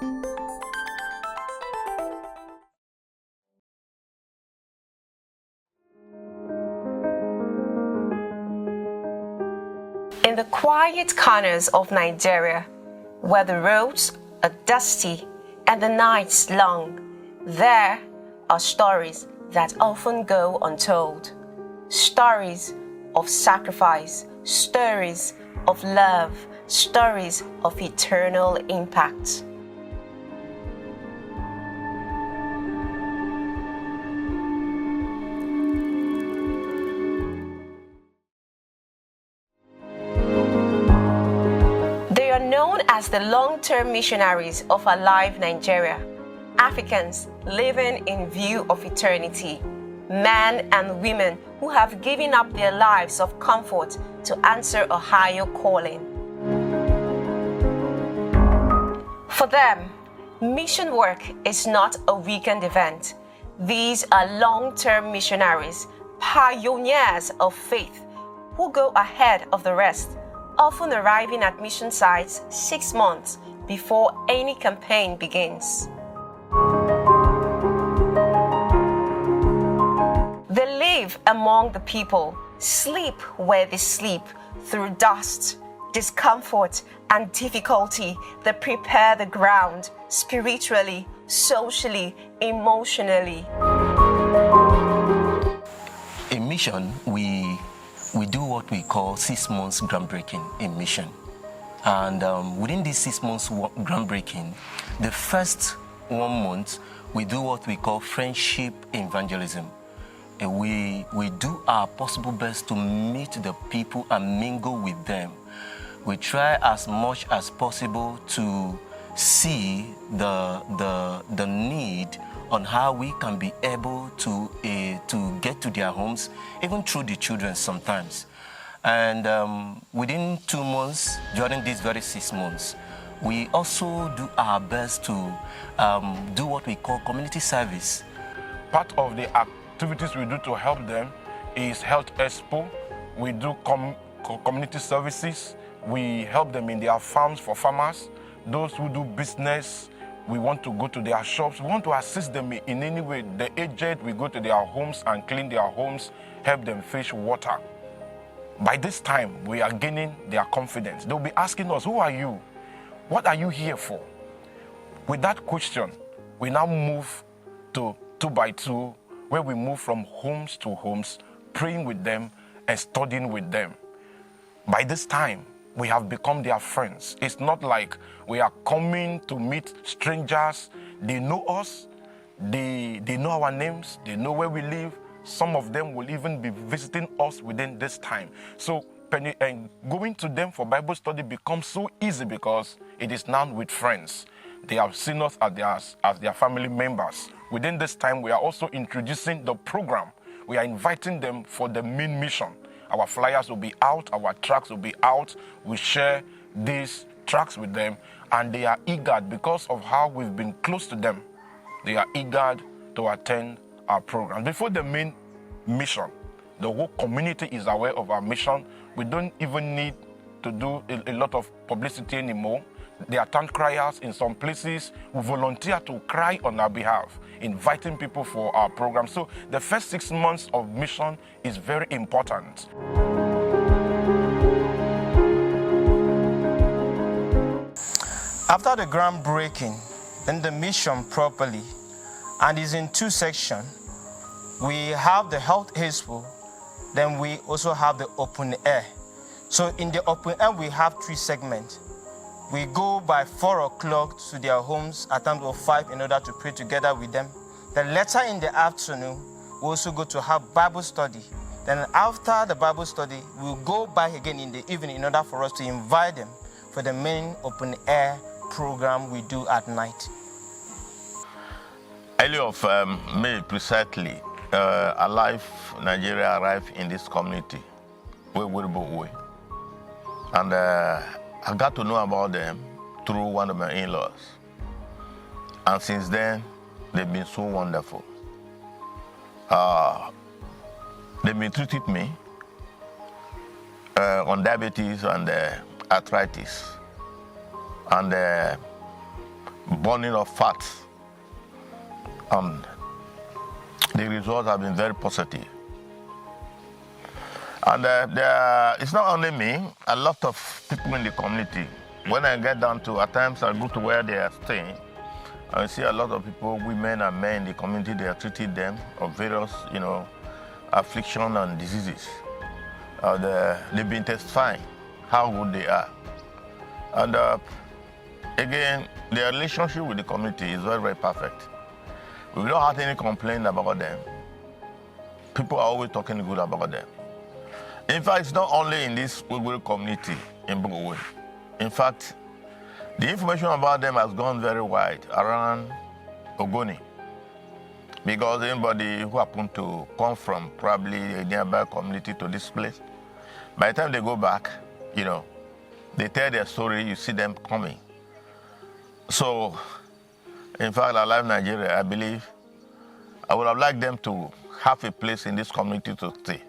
In the quiet corners of Nigeria, where the roads are dusty and the nights long, there are stories that often go untold. Stories of sacrifice, stories of love, stories of eternal impact. They are known as the long-term missionaries of Alive Nigeria, Africans living in view of eternity, men and women who have given up their lives of comfort to answer a higher calling. For them, mission work is not a weekend event. These are long-term missionaries, pioneers of faith, who go ahead of the rest, often arriving at mission sites 6 months before any campaign begins. They live among the people, sleep where they sleep, through dust, discomfort, and difficulty. They prepare the ground spiritually, socially, emotionally. In mission, we do what we call 6 months groundbreaking in mission. And within these 6 months groundbreaking, the first 1 month, we do what we call friendship evangelism. We do our possible best to meet the people and mingle with them. We try as much as possible to see the need on how we can be able to get to their homes, even through the children sometimes. And within 2 months, during these very 6 months, we also do our best to do what we call community service. Part of the activities we do to help them is Health Expo. We do community services. We help them in their farms for farmers. Those who do business, we want to go to their shops. We want to assist them in any way. The aged, we go to their homes and clean their homes, help them fetch water. By this time, we are gaining their confidence. They'll be asking us, who are you? What are you here for? With that question, we now move to 2 by 2, where we move from homes to homes, praying with them and studying with them. By this time, we have become their friends. It's not like we are coming to meet strangers. They know us, they know our names, they know where we live. Some of them will even be visiting us within this time. So going to them for Bible study becomes so easy because it is now with friends. They have seen us as their family members. Within this time, we are also introducing the program. We are inviting them for the main mission. Our flyers will be out, our tracts will be out. We share these tracts with them, and they are eager because of how we've been close to them. They are eager to attend our program. Before the main mission, the whole community is aware of our mission. We don't even need to do a lot of publicity anymore. They are tongue criers in some places who volunteer to cry on our behalf, inviting people for our program. So the first 6 months of mission is very important. After the groundbreaking, then the mission properly, and is in 2 sections. We have the Health Expo, then we also have the open air. So in the open air, we have 3 segments. We go by 4 o'clock to their homes at times of 5 in order to pray together with them. Then later in the afternoon, we also go to have Bible study. Then after the Bible study, we'll go back again in the evening in order for us to invite them for the main open air program we do at night. Early of May precisely, Alive Nigeria arrived in this community, and I got to know about them through one of my in-laws. And since then, they've been so wonderful. They've been treating me on diabetes and arthritis. And burning of fats. The results have been very positive. And it's not only me, a lot of people in the community. When I get down to, at times I go to where they are staying, I see a lot of people, women and men in the community, they are treating them of various, affliction and diseases. They've been testifying how good they are. And again, their relationship with the community is very, very perfect. We don't have any complaint about them. People are always talking good about them. In fact, it's not only in this Uyghur community in Bugowe. In fact, the information about them has gone very wide around Ogoni. Because anybody who happened to come from probably a nearby community to this place, by the time they go back, they tell their story, you see them coming. So, in fact, Alive Nigeria, I believe, I would have liked them to have a place in this community to stay.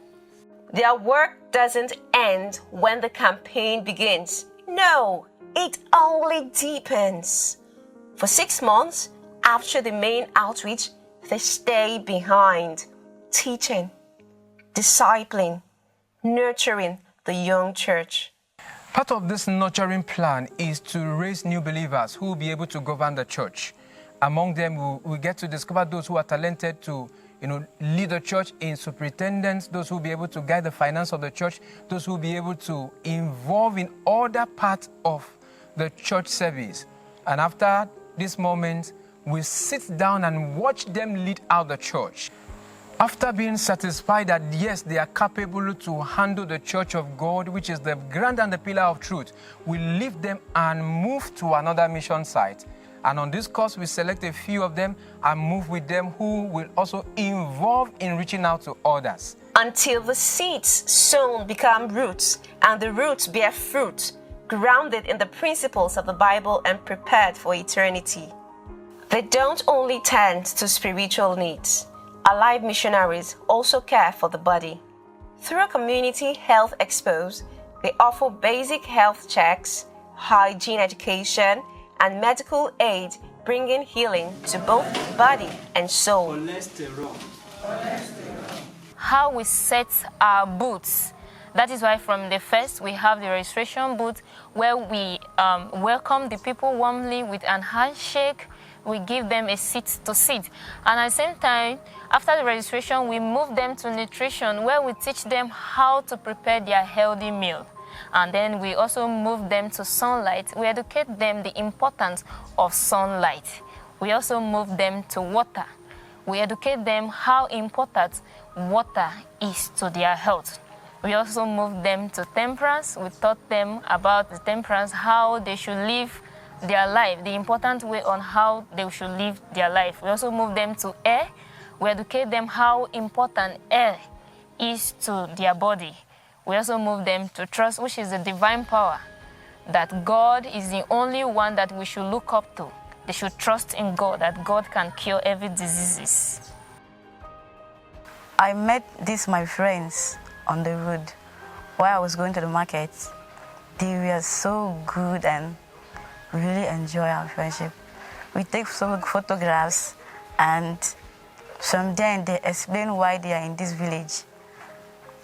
Their work doesn't end when the campaign begins. No, it only deepens. For 6 months after the main outreach, they stay behind, teaching, discipling, nurturing the young church. Part of this nurturing plan is to raise new believers who will be able to govern the church. Among them, we get to discover those who are talented to lead the church in superintendence, those who will be able to guide the finance of the church, those who will be able to involve in other parts of the church service. And after this moment, we sit down and watch them lead out the church. After being satisfied that, yes, they are capable to handle the church of God, which is the ground and the pillar of truth, we leave them and move to another mission site. And on this course, we select a few of them and move with them who will also involve in reaching out to others. Until the seeds sown become roots and the roots bear fruit, grounded in the principles of the Bible and prepared for eternity. They don't only tend to spiritual needs. Alive missionaries also care for the body. Through a community health expose, they offer basic health checks, hygiene education, and medical aid, bringing healing to both body and soul. How we set our booths. That is why from the first we have the registration booth where we welcome the people warmly with an handshake. We give them a seat to sit. And at the same time, after the registration, we move them to nutrition where we teach them how to prepare their healthy meal. And then we also move them to sunlight. We educate them the importance of sunlight. We also move them to water. We educate them how important water is to their health. We also move them to temperance. We taught them about the temperance, how they should live their life, the important way on how they should live their life. We also move them to air. We educate them how important air is to their body. We also move them to trust, which is the divine power, that God is the only one that we should look up to. They should trust in God, that God can cure every disease. I met these my friends on the road while I was going to the market. They were so good and really enjoy our friendship. We take some photographs, and from then they explain why they are in this village.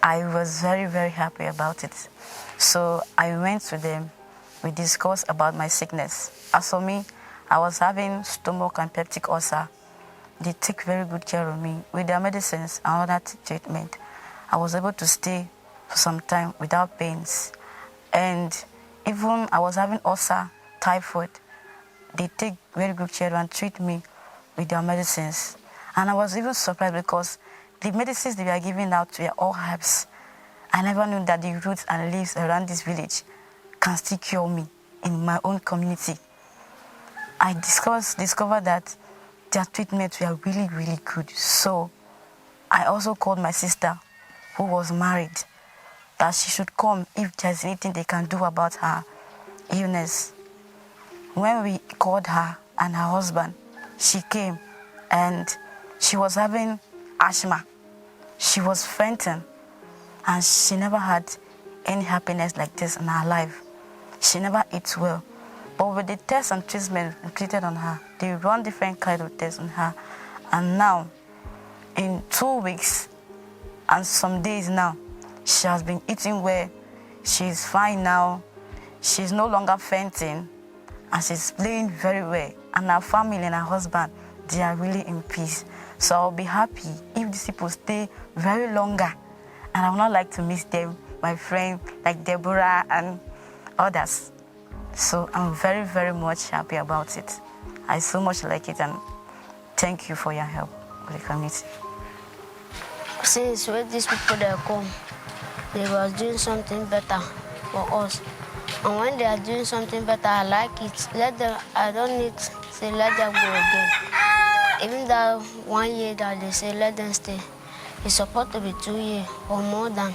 I was very, very happy about it. So I went to them. We discussed about my sickness. As for me, I was having stomach and peptic ulcer. They take very good care of me with their medicines and other treatment. I was able to stay for some time without pains. And even I was having ulcer, typhoid. They take very good care and treat me with their medicines. And I was even surprised because the medicines they were giving out were all herbs. I never knew that the roots and leaves around this village can still cure me in my own community. I discovered that their treatments were really, really good. So I also called my sister, who was married, that she should come if there's anything they can do about her illness. When we called her and her husband, she came, and she was having asthma. She was fainting, and she never had any happiness like this in her life. She never eats well. But with the tests and treatment completed on her, they run different kind of tests on her. And now, in 2 weeks and some days now, she has been eating well. She's fine now. She's no longer fainting. And she's playing very well. And her family and her husband, they are really in peace. So I'll be happy if these people stay very longer. And I would not like to miss them, my friend like Deborah and others. So I'm very, very much happy about it. I so much like it, and thank you for your help with the community. Since when these people they come, they was doing something better for us. And when they are doing something better, I like it. Let them, I don't need to say let them go again. Even that 1 year that they say let them stay, it's supposed to be 2 years or more than.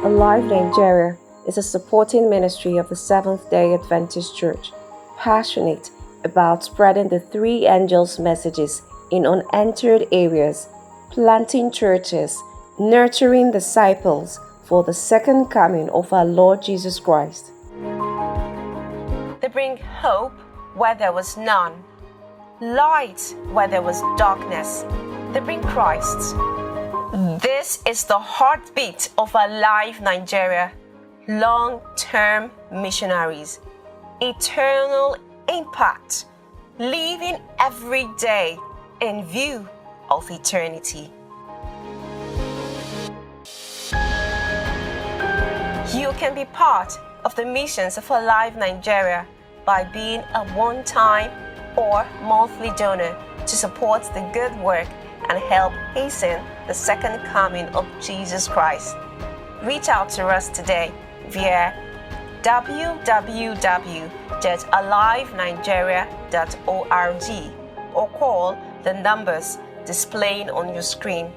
Alive Nigeria is a supporting ministry of the Seventh-day Adventist Church, passionate about spreading the three angels' messages in unentered areas, planting churches, nurturing disciples for the second coming of our Lord Jesus Christ. They bring hope where there was none, light where there was darkness. They bring Christ. This is the heartbeat of Alive Nigeria. Long-term missionaries, eternal impact, living every day in view of eternity. You can be part of the missions of Alive Nigeria by being a one-time or monthly donor to support the good work and help hasten the second coming of Jesus Christ. Reach out to us today via www.alivenigeria.org or call the numbers displaying on your screen.